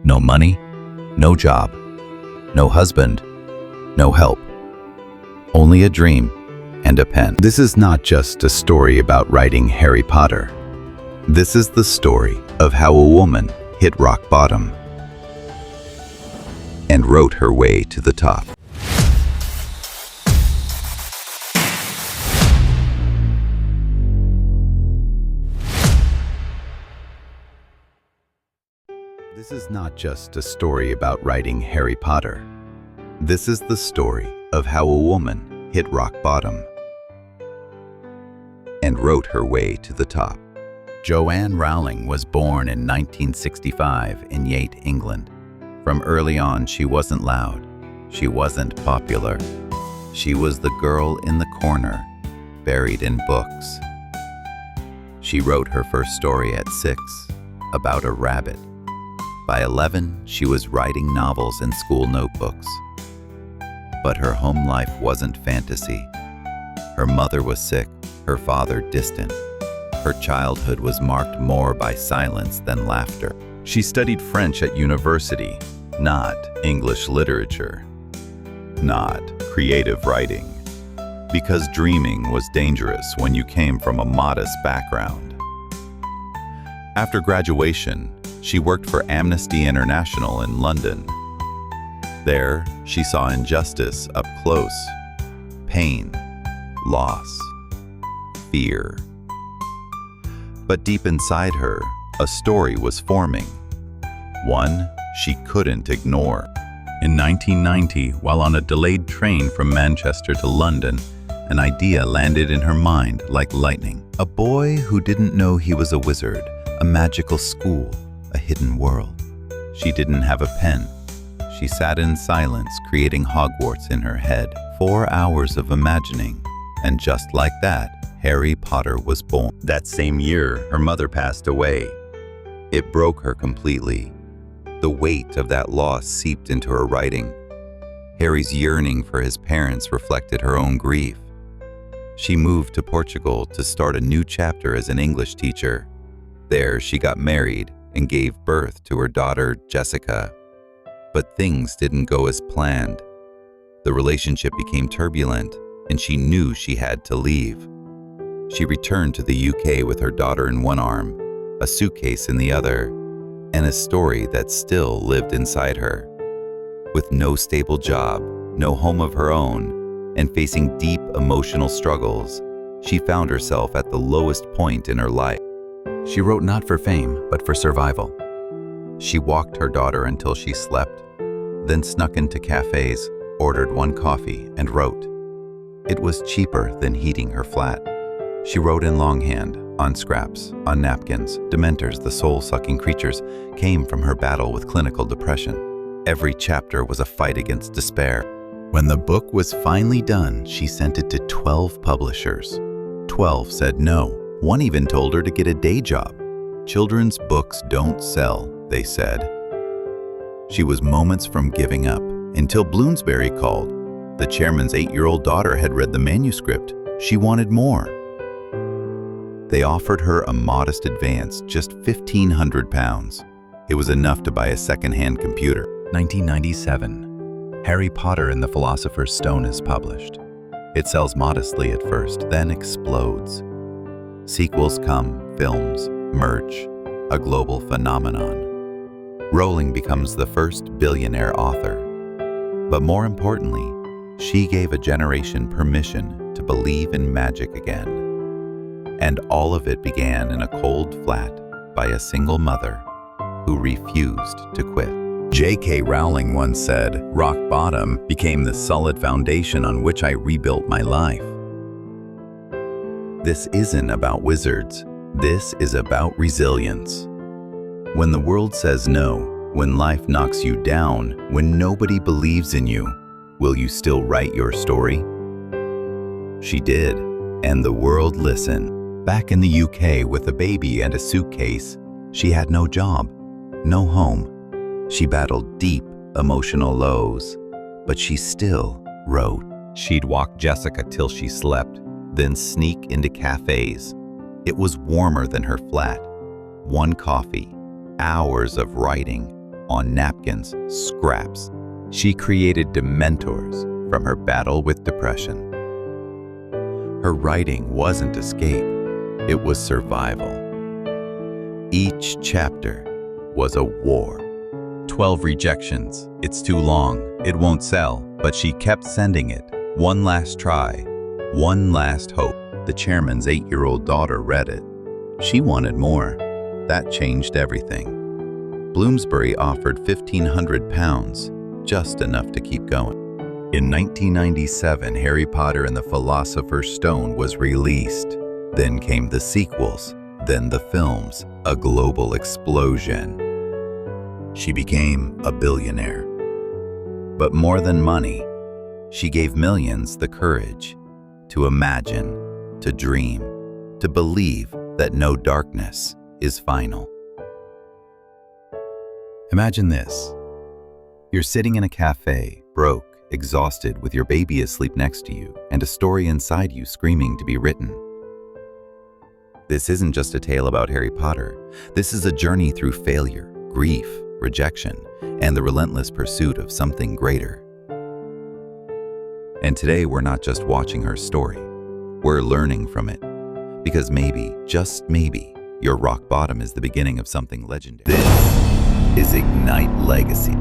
No money, no job, no husband, no help. Only a dream and a pen. This is not just a story about writing Harry Potter. This is the story of how a woman hit rock bottom and wrote her way to the top. This is not just a story about writing Harry Potter. This is the story of how a woman hit rock bottom and wrote her way to the top. Joanne Rowling was born in 1965 in Yate, England. From early on, she wasn't loud. She wasn't popular. She was the girl in the corner, buried in books. She wrote her first story at 6, about a rabbit. By 11, she was writing novels in school notebooks. But her home life wasn't fantasy. Her mother was sick, her father distant. Her childhood was marked more by silence than laughter. She studied French at university, not English literature, not creative writing, because dreaming was dangerous when you came from a modest background. After graduation, she worked for Amnesty International in London. There, she saw injustice up close, pain, loss, fear. But deep inside her, a story was forming, one she couldn't ignore. In 1990, while on a delayed train from Manchester to London, an idea landed in her mind like lightning. A boy who didn't know he was a wizard, a magical school, a hidden world. She didn't have a pen. She sat in silence, creating Hogwarts in her head. 4 hours of imagining, and just like that, Harry Potter was born. That same year, her mother passed away. It broke her completely. The weight of that loss seeped into her writing. Harry's yearning for his parents reflected her own grief. She moved to Portugal to start a new chapter as an English teacher. There, she got married and gave birth to her daughter, Jessica. But things didn't go as planned. The relationship became turbulent, and she knew she had to leave. She returned to the UK with her daughter in one arm, a suitcase in the other, and a story that still lived inside her. With no stable job, no home of her own, and facing deep emotional struggles, she found herself at the lowest point in her life. She wrote not for fame, but for survival. She walked her daughter until she slept, then snuck into cafes, ordered one coffee, and wrote. It was cheaper than heating her flat. She wrote in longhand, on scraps, on napkins. Dementors, the soul-sucking creatures, came from her battle with clinical depression. Every chapter was a fight against despair. When the book was finally done, she sent it to 12 publishers. 12 said no. One even told her to get a day job. Children's books don't sell, they said. She was moments from giving up, until Bloomsbury called. The chairman's 8-year-old daughter had read the manuscript. She wanted more. They offered her a modest advance, just £1,500. It was enough to buy a second-hand computer. 1997. Harry Potter and the Philosopher's Stone is published. It sells modestly at first, then explodes. Sequels come, films, merch, a global phenomenon. Rowling becomes the first billionaire author. But more importantly, she gave a generation permission to believe in magic again. And all of it began in a cold flat by a single mother who refused to quit. J.K. Rowling once said, "Rock bottom became the solid foundation on which I rebuilt my life." This isn't about wizards. This is about resilience. When the world says no, when life knocks you down, when nobody believes in you, will you still write your story? She did, and the world listened. Back in the UK with a baby and a suitcase, she had no job, no home. She battled deep emotional lows, but she still wrote. She'd walk Jessica till she slept, then sneak into cafes. It was warmer than her flat. One coffee, hours of writing, on napkins, scraps. She created dementors from her battle with depression. Her writing wasn't escape, it was survival. Each chapter was a war. 12 rejections. It's too long. It won't sell. But she kept sending it. One last try. One last hope. The chairman's 8-year-old daughter read it. She wanted more. That changed everything. Bloomsbury offered £1,500, just enough to keep going. In 1997, Harry Potter and the Philosopher's Stone was released. Then came the sequels, then the films, a global explosion. She became a billionaire. But more than money, she gave millions the courage to imagine, to dream, to believe that no darkness is final. Imagine this. You're sitting in a cafe, broke, exhausted, with your baby asleep next to you and a story inside you screaming to be written. This isn't just a tale about Harry Potter. This is a journey through failure, grief, rejection, and the relentless pursuit of something greater. And today we're not just watching her story, we're learning from it. Because maybe, just maybe, your rock bottom is the beginning of something legendary. This is Ignite Legacy.